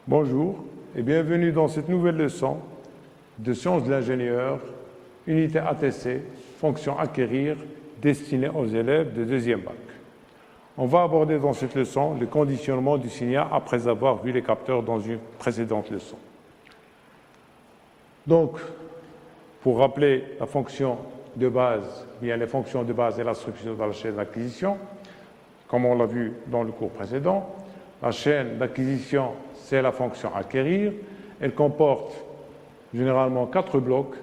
Bonjour et bienvenue dans cette nouvelle leçon de sciences de l'ingénieur, unité ATC, fonction acquérir, destinée aux élèves de deuxième bac. On va aborder dans cette leçon le conditionnement du signal après avoir vu les capteurs dans une précédente leçon. Donc, pour rappeler la fonction de base, bien les fonctions de base et la structure de la chaîne d'acquisition, comme on l'a vu dans le cours précédent, la chaîne d'acquisition, c'est la fonction acquérir. Elle comporte généralement 4 blocs.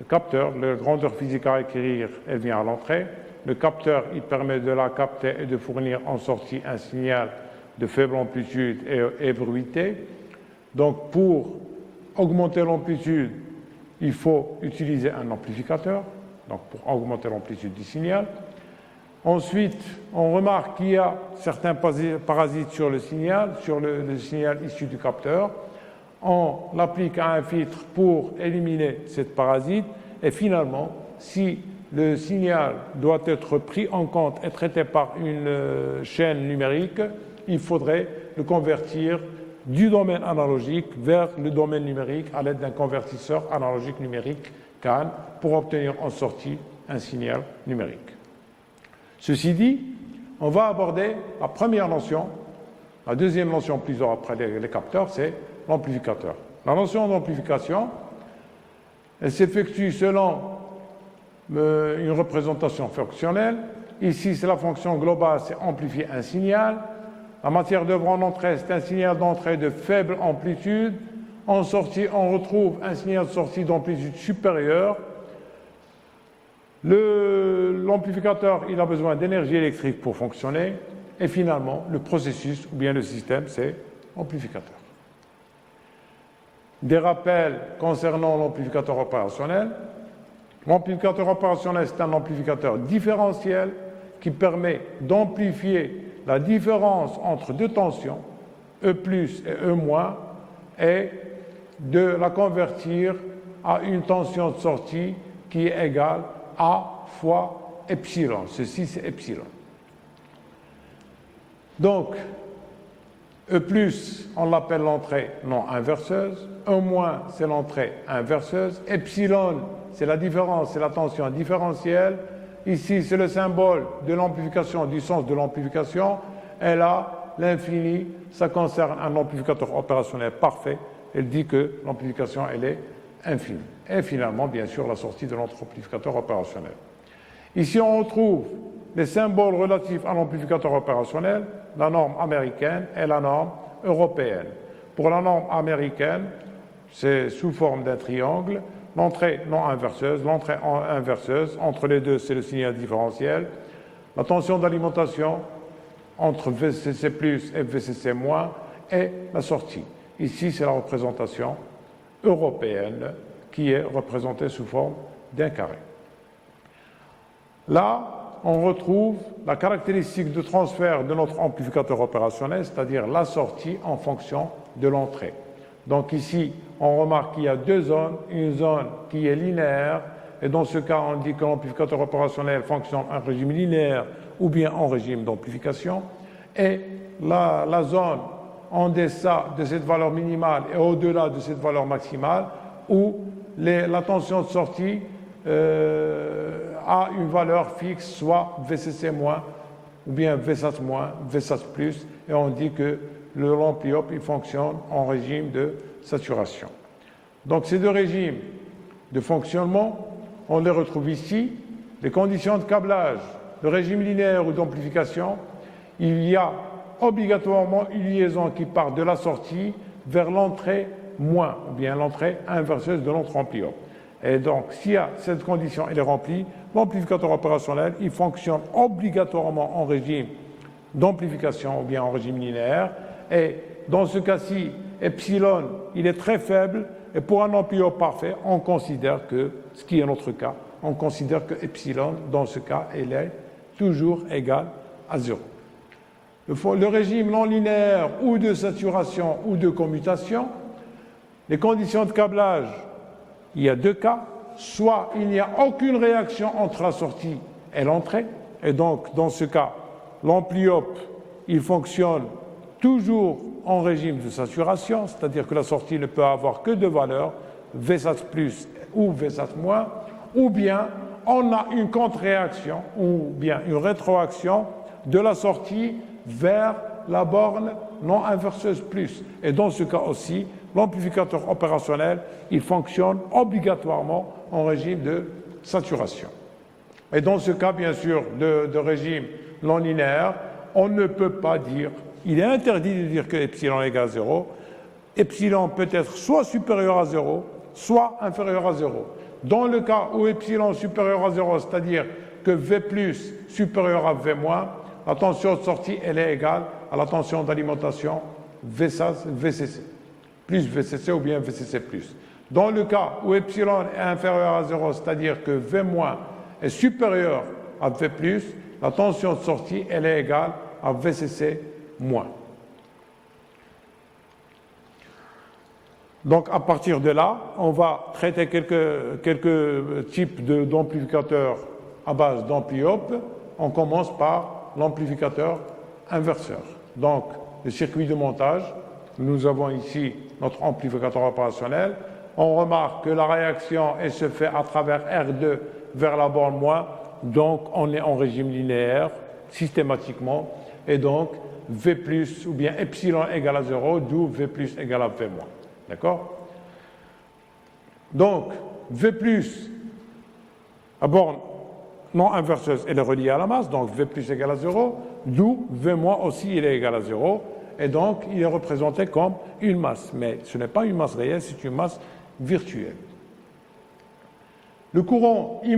Le capteur, la grandeur physique à acquérir, elle vient à l'entrée. Le capteur, il permet de la capter et de fournir en sortie un signal de faible amplitude et bruité. Donc, pour augmenter l'amplitude, il faut utiliser un amplificateur, donc pour augmenter l'amplitude du signal. Ensuite, on remarque qu'il y a certains parasites sur le signal issu du capteur. On l'applique à un filtre pour éliminer cette parasite. Et finalement, si le signal doit être pris en compte et traité par une chaîne numérique, il faudrait le convertir du domaine analogique vers le domaine numérique à l'aide d'un convertisseur analogique numérique CAN pour obtenir en sortie un signal numérique. Ceci dit, on va aborder la première notion. La deuxième notion, plus après les capteurs, c'est l'amplificateur. La notion d'amplification, elle s'effectue selon une représentation fonctionnelle. Ici, c'est la fonction globale, c'est amplifier un signal. La matière d'œuvre en entrée, c'est un signal d'entrée de faible amplitude. En sortie, on retrouve un signal de sortie d'amplitude supérieure. L'amplificateur, il a besoin d'énergie électrique pour fonctionner. Et finalement, le processus, ou bien le système, c'est l'amplificateur. Des rappels concernant l'amplificateur opérationnel. L'amplificateur opérationnel, c'est un amplificateur différentiel qui permet d'amplifier la différence entre deux tensions, E plus et E moins, et de la convertir à une tension de sortie qui est égale A fois epsilon. Ceci, c'est epsilon. Donc, E+, on l'appelle l'entrée non inverseuse. E-, c'est l'entrée inverseuse. Epsilon, c'est la différence, c'est la tension différentielle. Ici, c'est le symbole de l'amplification, du sens de l'amplification. Et là, l'infini, ça concerne un amplificateur opérationnel parfait. Elle dit que l'amplification, elle est infinie. Et finalement, bien sûr, la sortie de notre amplificateur opérationnel. Ici, on retrouve les symboles relatifs à l'amplificateur opérationnel, la norme américaine et la norme européenne. Pour la norme américaine, c'est sous forme d'un triangle, l'entrée non inverseuse, l'entrée inverseuse, entre les deux, c'est le signal différentiel, la tension d'alimentation entre VCC+, et VCC-, et la sortie. Ici, c'est la représentation européenne qui est représentée sous forme d'un carré. Là, on retrouve la caractéristique de transfert de notre amplificateur opérationnel, c'est-à-dire la sortie en fonction de l'entrée. Donc ici, on remarque qu'il y a deux zones, une zone qui est linéaire, et dans ce cas, on dit que l'amplificateur opérationnel fonctionne en régime linéaire ou bien en régime d'amplification, et la zone en deçà de cette valeur minimale et au-delà de cette valeur maximale, où la tension de sortie a une valeur fixe, soit VCC-, ou bien VSAT-, VSAT+, et on dit que l'ampli-op, il fonctionne en régime de saturation. Donc ces deux régimes de fonctionnement, on les retrouve ici. Les conditions de câblage, le régime linéaire ou d'amplification, il y a obligatoirement une liaison qui part de la sortie vers l'entrée moins, ou bien l'entrée inverseuse de notre ampli-op. Et donc, si cette condition elle est remplie, l'amplificateur opérationnel, il fonctionne obligatoirement en régime d'amplification ou bien en régime linéaire. Et dans ce cas-ci, epsilon, il est très faible. Et pour un ampli-op parfait, on considère que, ce qui est notre cas, on considère que epsilon, dans ce cas, elle est toujours égale à 0. Le régime non linéaire ou de saturation ou de commutation, les conditions de câblage, il y a deux cas. Soit il n'y a aucune réaction entre la sortie et l'entrée, et donc dans ce cas, l'ampli-op, il fonctionne toujours en régime de saturation, c'est-à-dire que la sortie ne peut avoir que deux valeurs, Vsat plus ou Vsat moins, ou bien on a une contre-réaction ou bien une rétroaction de la sortie vers la borne non inverseuse plus. Et dans ce cas aussi, l'amplificateur opérationnel, il fonctionne obligatoirement en régime de saturation. Et dans ce cas, bien sûr, de régime non linéaire, on ne peut pas dire, il est interdit de dire que epsilon est égal à 0. Epsilon peut être soit supérieur à 0, soit inférieur à 0. Dans le cas où epsilon est supérieur à 0, c'est-à-dire que V plus supérieur à V moins, la tension de sortie, elle est égale à la tension d'alimentation VCC, plus VCC ou bien VCC plus. Dans le cas où epsilon est inférieur à 0, c'est-à-dire que V moins est supérieur à V plus, la tension de sortie, elle est égale à VCC moins. Donc, à partir de là, on va traiter quelques types d'amplificateurs à base d'ampli-op. On commence par l'amplificateur inverseur. Donc, le circuit de montage, nous avons ici notre amplificateur opérationnel. On remarque que la réaction, elle se fait à travers R2 vers la borne moins. Donc, on est en régime linéaire, systématiquement. Et donc, V plus ou bien epsilon égale à 0, d'où V plus égale à V moins. D'accord? Donc, V plus, à borne non inverseuse, elle est reliée à la masse, donc V plus égale à 0, d'où V moins aussi, il est égal à 0, et donc il est représenté comme une masse. Mais ce n'est pas une masse réelle, c'est une masse virtuelle. Le courant I-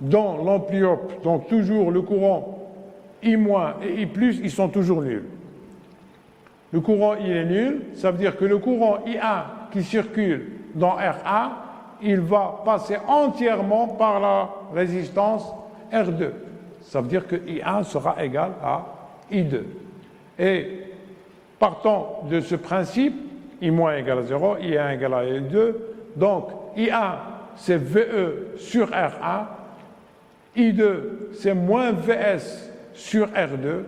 dans l'ampli-op, donc toujours le courant I- et I+, ils sont toujours nuls. Le courant I est nul, ça veut dire que le courant I1 qui circule dans R1, il va passer entièrement par la résistance R2. Ça veut dire que I1 sera égal à I2. Et partant de ce principe, I- égale à 0, I1 égale à I2, donc I1 c'est VE sur R1, I2 c'est moins VS sur R2,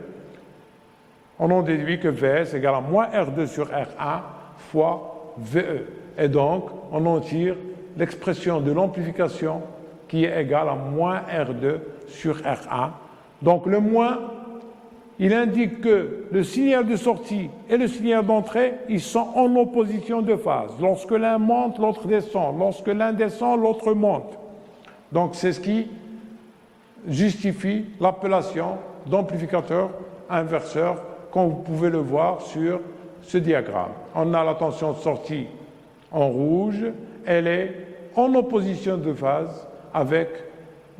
on en déduit que Vs égale à moins R2 sur R1 fois VE. Et donc, on en tire l'expression de l'amplification qui est égale à moins R2 sur R1. Donc, le moins, il indique que le signal de sortie et le signal d'entrée, ils sont en opposition de phase. Lorsque l'un monte, l'autre descend. Lorsque l'un descend, l'autre monte. Donc, c'est ce qui justifie l'appellation d'amplificateur inverseur, comme vous pouvez le voir sur ce diagramme. On a la tension de sortie en rouge, elle est en opposition de phase avec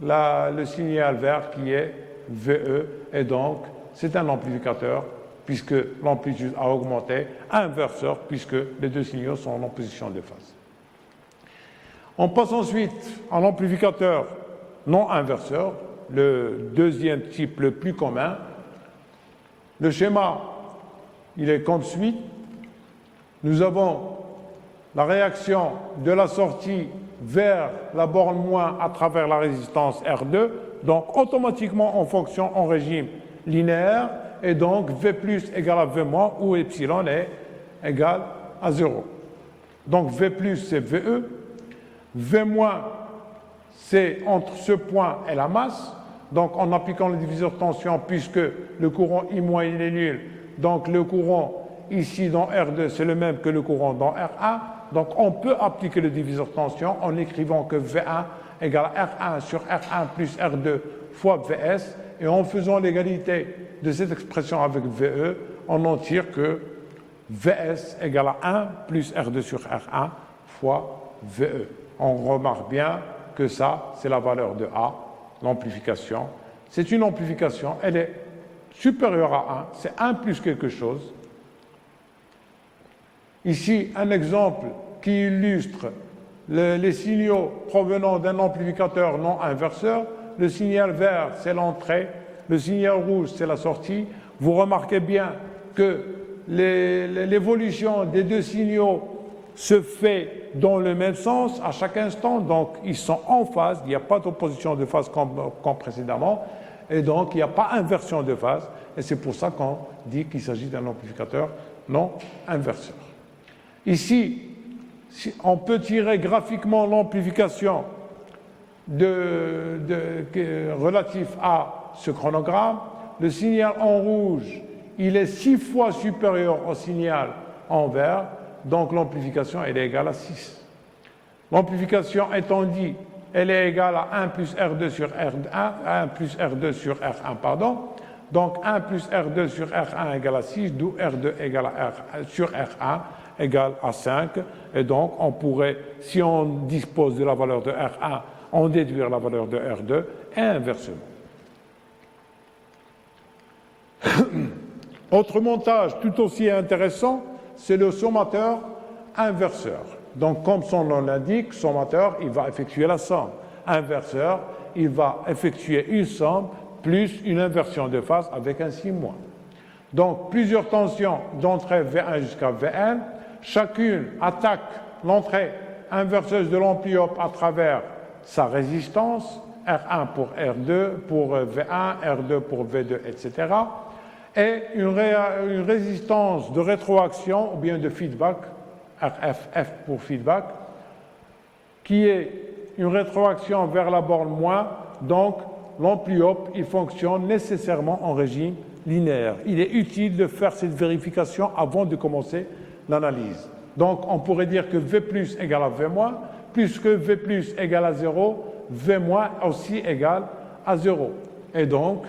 le signal vert qui est VE, et donc c'est un amplificateur puisque l'amplitude a augmenté, inverseur puisque les deux signaux sont en opposition de phase. On passe ensuite à l'amplificateur non inverseur, le deuxième type le plus commun. Le schéma, il est comme suit. Nous avons la réaction de la sortie vers la borne moins à travers la résistance R2, donc automatiquement on fonctionne en régime linéaire, et donc V plus égale à V moins, où epsilon est égal à 0. Donc V plus c'est VE, V moins c'est entre ce point et la masse. Donc, en appliquant le diviseur de tension, puisque le courant I- il est nul, donc le courant ici dans R2, c'est le même que le courant dans R1. Donc, on peut appliquer le diviseur de tension en écrivant que V1 égale à R1 sur R1 plus R2 fois Vs. Et en faisant l'égalité de cette expression avec VE, on en tire que Vs égale à 1 plus R2 sur R1 fois VE. On remarque bien que ça, c'est la valeur de A. L'amplification, c'est une amplification, elle est supérieure à 1, c'est 1 plus quelque chose. Ici, un exemple qui illustre les signaux provenant d'un amplificateur non inverseur. Le signal vert, c'est l'entrée, le signal rouge, c'est la sortie. Vous remarquez bien que l'évolution des deux signaux se fait dans le même sens à chaque instant, donc ils sont en phase, il n'y a pas d'opposition de phase comme précédemment, et donc il n'y a pas inversion de phase, et c'est pour ça qu'on dit qu'il s'agit d'un amplificateur non inverseur. Ici, on peut tirer graphiquement l'amplification relatif à ce chronogramme. Le signal en rouge, il est 6 fois supérieur au signal en vert, donc l'amplification elle est égale à 6. L'amplification étant dit, elle est égale à 1 plus R2 sur R1, 1 plus R2 sur R1, pardon. Donc 1 plus R2 sur R1 égale à 6, d'où R2 égale à sur R1 égale à 5. Et donc on pourrait, si on dispose de la valeur de R1, en déduire la valeur de R2 et inversement. Autre montage tout aussi intéressant, c'est le sommateur inverseur. Donc, comme son nom l'indique, sommateur, il va effectuer la somme. Inverseur, il va effectuer une somme plus une inversion de phase avec un signe-moins. Donc, plusieurs tensions d'entrée V1 jusqu'à Vn, chacune attaque l'entrée inverseuse de l'ampli-op à travers sa résistance, R1 pour R2, pour V1, R2 pour V2, etc., et une résistance de rétroaction ou bien de feedback, RF pour feedback, qui est une rétroaction vers la borne moins, donc l'ampli-op, il fonctionne nécessairement en régime linéaire. Il est utile de faire cette vérification avant de commencer l'analyse. Donc on pourrait dire que V plus égale à V moins, plus que V plus égale à 0, V moins aussi égale à 0. Et donc,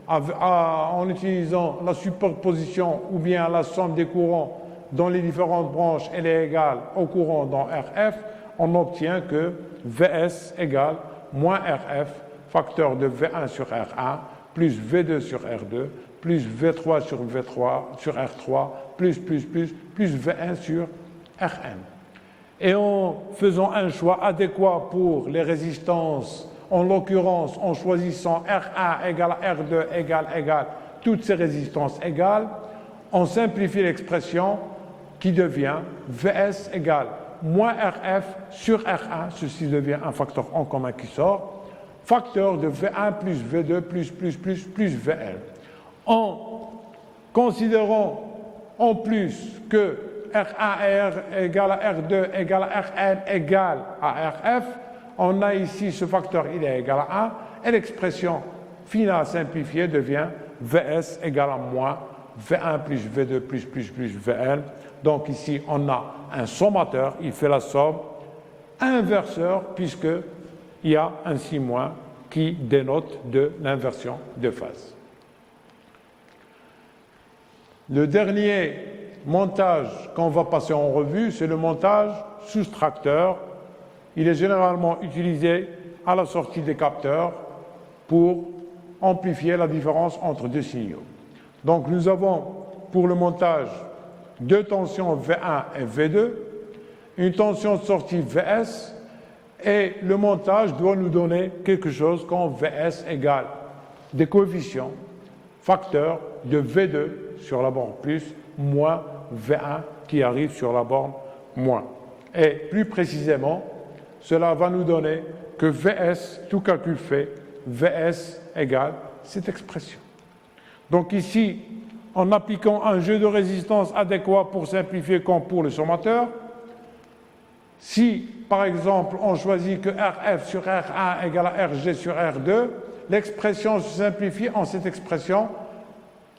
en utilisant la superposition ou bien la somme des courants dans les différentes branches, elle est égale au courant dans RF, on obtient que Vs égale moins RF, facteur de V1 sur R1, plus V2 sur R2, plus V3 sur R3, plus V1 sur Rn. Et en faisant un choix adéquat pour les résistances, en l'occurrence en choisissant R1 égale à R2 égale, toutes ces résistances égales, on simplifie l'expression qui devient Vs égale moins Rf sur R1, ceci devient un facteur en commun qui sort, facteur de V1 plus V2 plus Vl. En considérant en plus que R1 égale à R2 égale à Rn égale à Rf, on a ici ce facteur, il est égal à 1, et l'expression finale simplifiée devient Vs égale à moins V1 plus V2 plus Vl. Donc ici, on a un sommateur, il fait la somme, inverseur, puisqu'il y a un signe moins qui dénote de l'inversion de phase. Le dernier montage qu'on va passer en revue, c'est le montage soustracteur. Il est généralement utilisé à la sortie des capteurs pour amplifier la différence entre deux signaux. Donc nous avons pour le montage deux tensions V1 et V2, une tension de sortie Vs, et le montage doit nous donner quelque chose quand Vs égale des coefficients facteurs de V2 sur la borne plus moins V1 qui arrive sur la borne moins. Et plus précisément, cela va nous donner que Vs, tout calcul fait, Vs égale cette expression. Donc ici, en appliquant un jeu de résistance adéquat pour simplifier comme pour le sommateur, si, par exemple, on choisit que Rf sur R1 égale à Rg sur R2, l'expression se simplifie en cette expression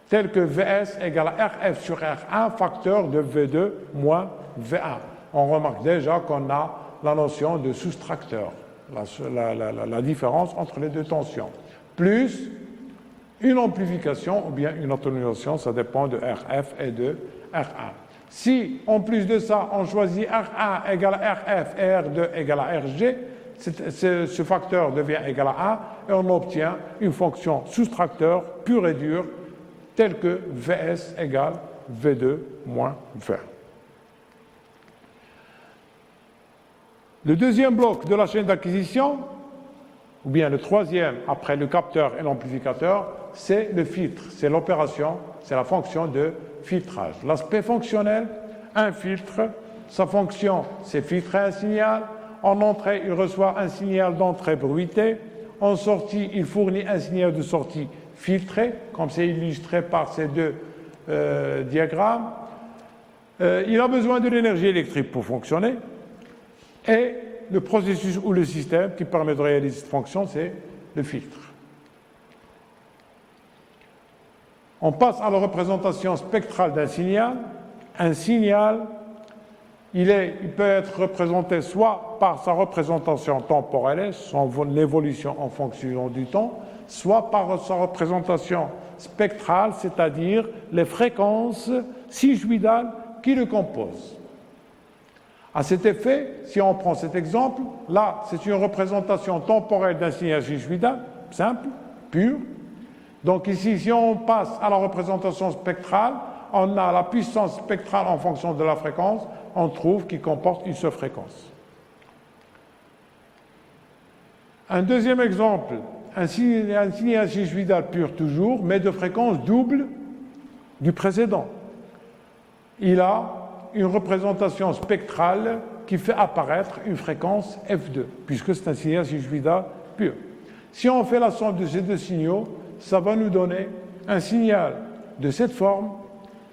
telle que Vs égale à Rf sur R1 facteur de V2 moins V1. On remarque déjà qu'on a la notion de soustracteur, la différence entre les deux tensions, plus une amplification ou bien une atténuation, ça dépend de Rf et de R1. Si, en plus de ça, on choisit R1 égale à Rf et R2 égale à Rg, ce facteur devient égal à 1 et on obtient une fonction soustracteur pure et dure telle que Vs égale V2 moins V1. Le deuxième bloc de la chaîne d'acquisition, ou bien le troisième après le capteur et l'amplificateur, c'est le filtre, c'est l'opération, c'est la fonction de filtrage. L'aspect fonctionnel, un filtre, sa fonction, c'est filtrer un signal. En entrée, il reçoit un signal d'entrée bruité. En sortie, il fournit un signal de sortie filtré, comme c'est illustré par ces deux diagrammes. Il a besoin de l'énergie électrique pour fonctionner. Et le processus ou le système qui permet de réaliser cette fonction, c'est le filtre. On passe à la représentation spectrale d'un signal. Un signal, il peut être représenté soit par sa représentation temporelle, son évolution en fonction du temps, soit par sa représentation spectrale, c'est-à-dire les fréquences sinusoïdales qui le composent. À cet effet, si on prend cet exemple, là, c'est une représentation temporelle d'un signal sinusoïdal, simple, pur. Donc ici, si on passe à la représentation spectrale, on a la puissance spectrale en fonction de la fréquence, on trouve qu'il comporte une seule fréquence. Un deuxième exemple, un signal sinusoïdal pur toujours, mais de fréquence double du précédent. Il a une représentation spectrale qui fait apparaître une fréquence F2, puisque c'est un signal sinusoïdal pur. Si on fait la somme de ces deux signaux, ça va nous donner un signal de cette forme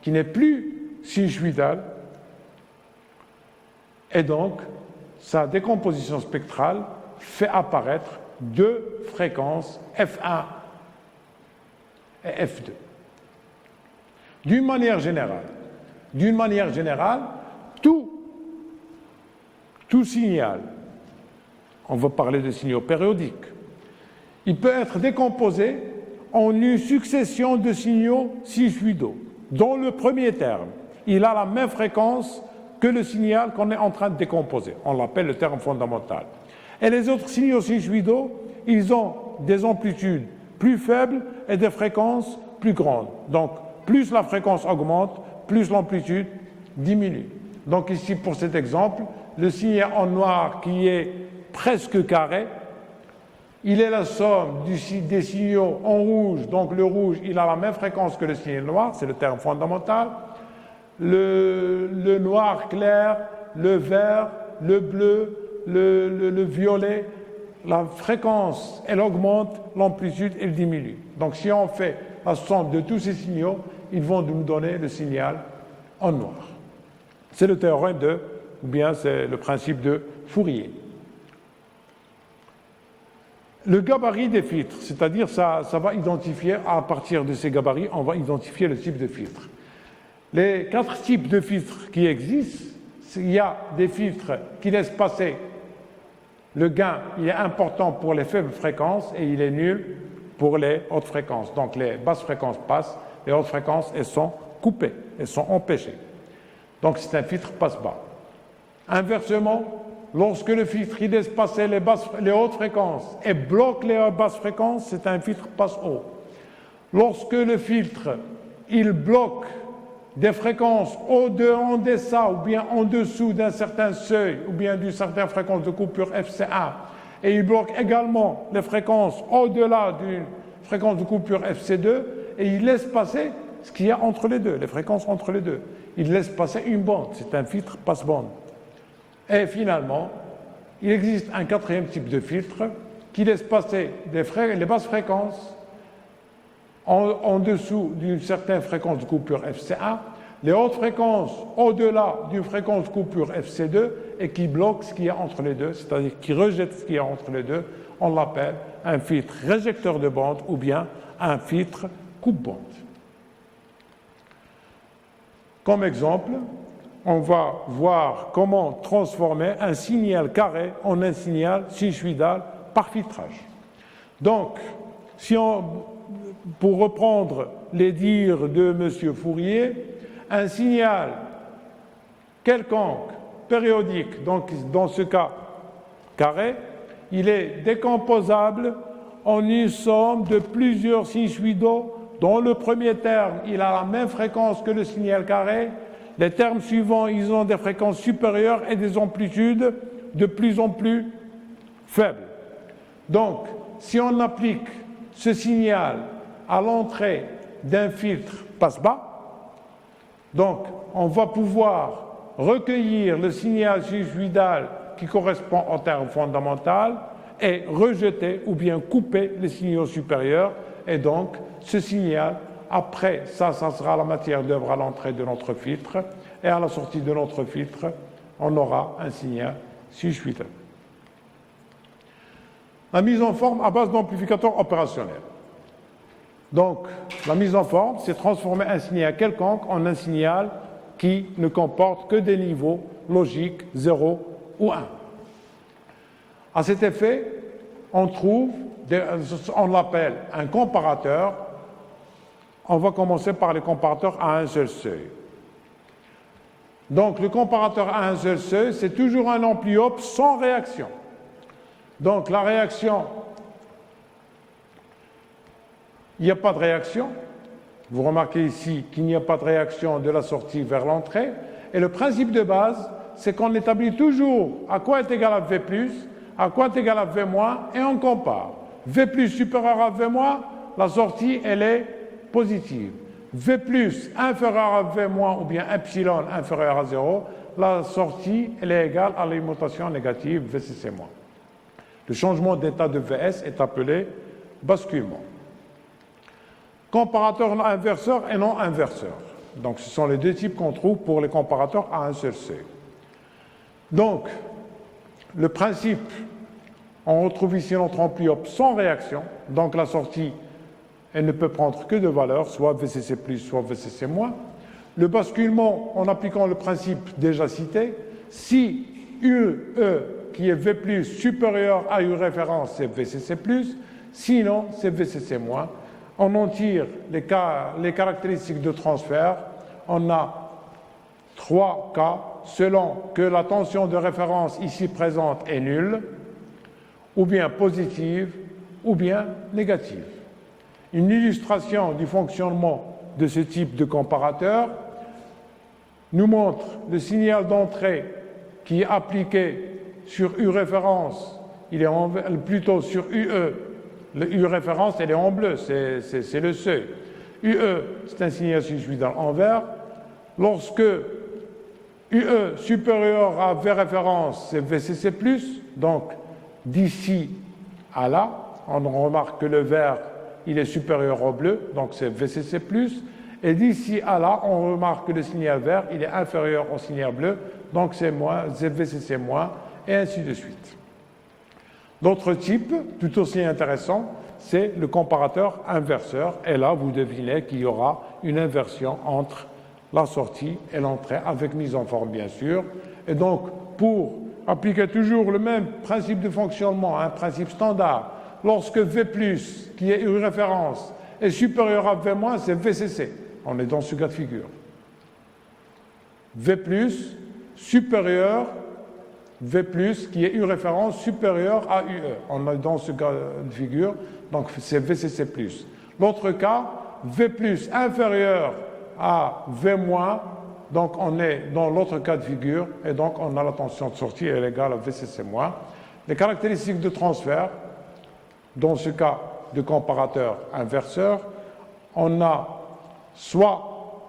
qui n'est plus sinusoïdal, et donc sa décomposition spectrale fait apparaître deux fréquences F1 et F2. D'une manière générale, tout signal, on va parler de signaux périodiques, il peut être décomposé en une succession de signaux sinusoïdaux. Dans le premier terme, il a la même fréquence que le signal qu'on est en train de décomposer. On l'appelle le terme fondamental. Et les autres signaux sinusoïdaux, ils ont des amplitudes plus faibles et des fréquences plus grandes. Donc, plus la fréquence augmente, plus l'amplitude diminue. Donc ici, pour cet exemple, le signal en noir qui est presque carré, il est la somme des signaux en rouge. Donc le rouge, il a la même fréquence que le signal noir, c'est le terme fondamental. Le noir clair, le vert, le bleu, le violet, la fréquence, elle augmente, l'amplitude, elle diminue. Donc si on fait la somme de tous ces signaux, ils vont nous donner le signal en noir. C'est le théorème ou bien c'est le principe de Fourier. Le gabarit des filtres, c'est-à-dire ça va identifier, à partir de ces gabarits, on va identifier le type de filtre. Les 4 types de filtres qui existent, il y a des filtres qui laissent passer le gain, il est important pour les faibles fréquences et il est nul pour les hautes fréquences. Donc les basses fréquences passent, les hautes fréquences, elles sont coupées, elles sont empêchées. Donc c'est un filtre passe-bas. Inversement, lorsque le filtre il laisse passer les hautes fréquences et bloque les basses fréquences, c'est un filtre passe-haut. Lorsque le filtre il bloque des fréquences en deçà ou bien en dessous d'un certain seuil ou bien d'une certaine fréquence de coupure FC1 et il bloque également les fréquences au-delà d'une fréquence de coupure FC2 et il laisse passer ce qu'il y a entre les deux, les fréquences entre les deux. Il laisse passer une bande, c'est un filtre passe-bande. Et finalement, il existe un 4e type de filtre qui laisse passer les basses fréquences en dessous d'une certaine fréquence de coupure FC1, les hautes fréquences au-delà d'une fréquence de coupure FC2 et qui bloque ce qu'il y a entre les deux, c'est-à-dire qui rejette ce qu'il y a entre les deux, on l'appelle un filtre réjecteur de bande ou bien un filtre coupe-bande. Comme exemple, on va voir comment transformer un signal carré en un signal sinusoïdal par filtrage. Donc, pour reprendre les dires de M. Fourier, un signal quelconque, périodique, donc dans ce cas carré, il est décomposable en une somme de plusieurs sinusoïdaux dont le premier terme, il a la même fréquence que le signal carré. Les termes suivants, ils ont des fréquences supérieures et des amplitudes de plus en plus faibles. Donc, si on applique ce signal à l'entrée d'un filtre passe-bas, donc on va pouvoir recueillir le signal sinusoïdal qui correspond au terme fondamental et rejeter ou bien couper les signaux supérieurs. Et donc, ce signal, après ça sera la matière d'œuvre à l'entrée de notre filtre. Et à la sortie de notre filtre, on aura un signal 6-8. La mise en forme à base d'amplificateur opérationnel. Donc, la mise en forme, c'est transformer un signal quelconque en un signal qui ne comporte que des niveaux logiques 0 ou 1. À cet effet, on l'appelle un comparateur. On va commencer par les comparateurs à un seul seuil. Donc, le comparateur à un seul seuil, c'est toujours un ampli-op sans réaction. Donc, la réaction, il n'y a pas de réaction. Vous remarquez ici qu'il n'y a pas de réaction de la sortie vers l'entrée. Et le principe de base, c'est qu'on établit toujours à quoi est égal à V+, à quoi est égal à V-, et on compare. V+ supérieur à V-, la sortie, elle est positive. V+ inférieur à V- ou bien epsilon inférieur à 0, la sortie, elle est égale à l'immutation négative VCC-. Le changement d'état de Vs est appelé basculement. Comparateur inverseur et non inverseur. Donc, ce sont les deux types qu'on trouve pour les comparateurs à un seul seuil. Donc, le principe, on retrouve ici notre ampli-op sans réaction. Donc, la sortie, elle ne peut prendre que deux valeurs, soit VCC+, soit VCC-. Le basculement, en appliquant le principe déjà cité, si UE, qui est V+, supérieur à U référence, c'est VCC+, sinon, c'est VCC-. On en tire les caractéristiques de transfert. On a 3 cas selon que la tension de référence ici présente est nulle, ou bien positive, ou bien négative. Une illustration du fonctionnement de ce type de comparateur nous montre le signal d'entrée qui est appliqué sur U référence, il est plutôt sur UE. Le U référence, elle est en bleu, c'est le seuil. UE, c'est un signal sinusoïdal en vert. Lorsque UE supérieur à V référence, c'est VCC+, donc d'ici à là, on remarque que le vert, il est supérieur au bleu, donc c'est VCC+, et d'ici à là, on remarque que le signal vert, il est inférieur au signal bleu, donc c'est VCC-, et ainsi de suite. L'autre type, tout aussi intéressant, c'est le comparateur inverseur. Et là, vous devinez qu'il y aura une inversion entre la sortie et l'entrée, avec mise en forme, bien sûr. Et donc, pour appliquer toujours le même principe de fonctionnement, un principe standard, lorsque V+, qui est une référence, est supérieur à V-, c'est VCC. On est dans ce cas de figure. V+, supérieur V+, qui est une référence supérieure à UE. On est dans ce cas de figure, donc c'est VCC+. L'autre cas, V+, inférieur à V-, donc on est dans l'autre cas de figure, et donc on a la tension de sortie, elle est égale à VCC-. Les caractéristiques de transfert, dans ce cas de comparateur inverseur, on a soit,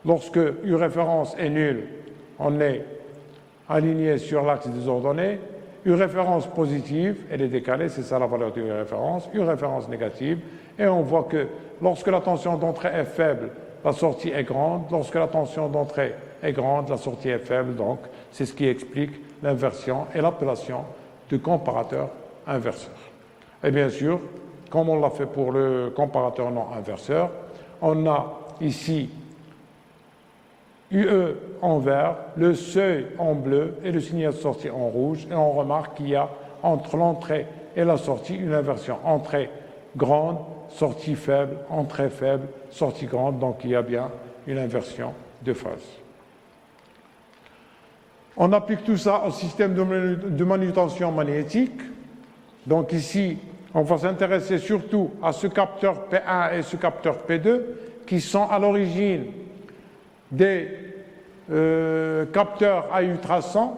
lorsque U référence est nulle, on est aligné sur l'axe des ordonnées, une référence positive, elle est décalée, c'est ça la valeur de référence, une référence négative, et on voit que lorsque la tension d'entrée est faible, la sortie est grande, lorsque la tension d'entrée est grande, la sortie est faible, donc c'est ce qui explique l'inversion et l'appellation de comparateur inverseur. Et bien sûr, comme on l'a fait pour le comparateur non inverseur, on a ici UE en vert, le seuil en bleu et le signal de sortie en rouge. Et on remarque qu'il y a entre l'entrée et la sortie une inversion. Entrée grande, sortie faible, entrée faible, sortie grande. Donc il y a bien une inversion de phase. On applique tout ça au système de manutention magnétique. Donc ici, on va s'intéresser surtout à ce capteur P1 et ce capteur P2 qui sont à l'origine des capteurs à ultrasons.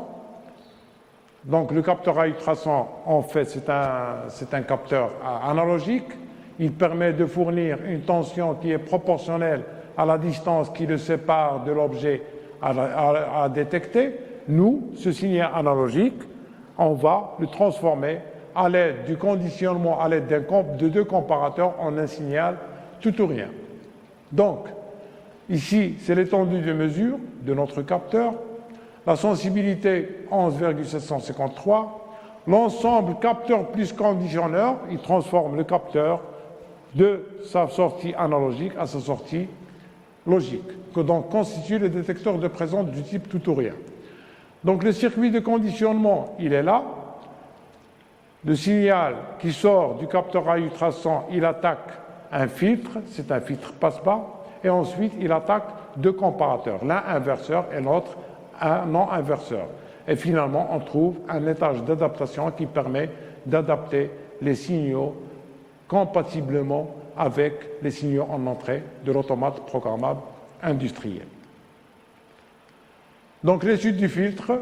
Donc le capteur à ultrasons, en fait, c'est un capteur analogique. Il permet de fournir une tension qui est proportionnelle à la distance qui le sépare de l'objet à détecter. Nous, ce signal analogique, on va le transformer à l'aide du conditionnement, à l'aide de deux comparateurs en un signal tout ou rien. Donc, ici, c'est l'étendue de mesure de notre capteur, la sensibilité 11,753, l'ensemble capteur plus conditionneur, il transforme le capteur de sa sortie analogique à sa sortie logique, que donc constitue le détecteur de présence du type tout ou rien. Donc le circuit de conditionnement, il est là. Le signal qui sort du capteur à ultrasons, il attaque un filtre, c'est un filtre passe-bas, et ensuite il attaque deux comparateurs, l'un inverseur et l'autre un non-inverseur. Et finalement, on trouve un étage d'adaptation qui permet d'adapter les signaux compatiblement avec les signaux en entrée de l'automate programmable industriel. Donc l'étude du filtre,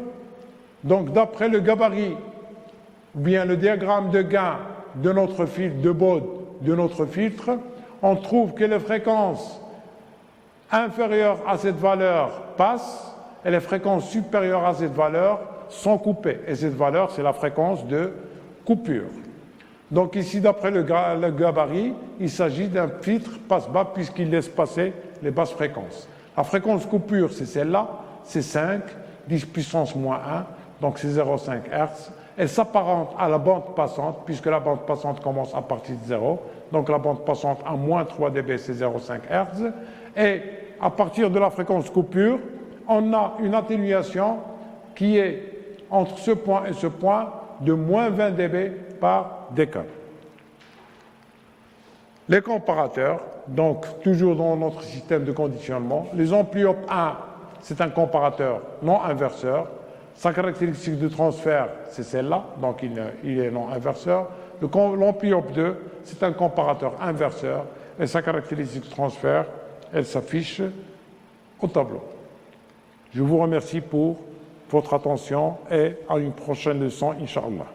donc d'après le gabarit ou bien le diagramme de gain de notre filtre, de Bode de notre filtre, on trouve que les fréquences inférieures à cette valeur passent et les fréquences supérieures à cette valeur sont coupées. Et cette valeur, c'est la fréquence de coupure. Donc ici, d'après le gabarit, il s'agit d'un filtre passe-bas puisqu'il laisse passer les basses fréquences. La fréquence coupure, c'est celle-là, c'est 5, 10 puissance moins 1, donc c'est 0,5 Hz. Elle s'apparente à la bande passante, puisque la bande passante commence à partir de 0. Donc la bande passante à moins 3 dB, c'est 0,5 Hz. Et à partir de la fréquence coupure, on a une atténuation qui est entre ce point et ce point de moins 20 dB par décade. Les comparateurs, donc toujours dans notre système de conditionnement, les Ampliop 1, c'est un comparateur non inverseur. Sa caractéristique de transfert, c'est celle-là, donc il est non inverseur. L'Ampliop 2, c'est un comparateur inverseur, et sa caractéristique de transfert, elle s'affiche au tableau. Je vous remercie pour votre attention et à une prochaine leçon, Inch'Allah.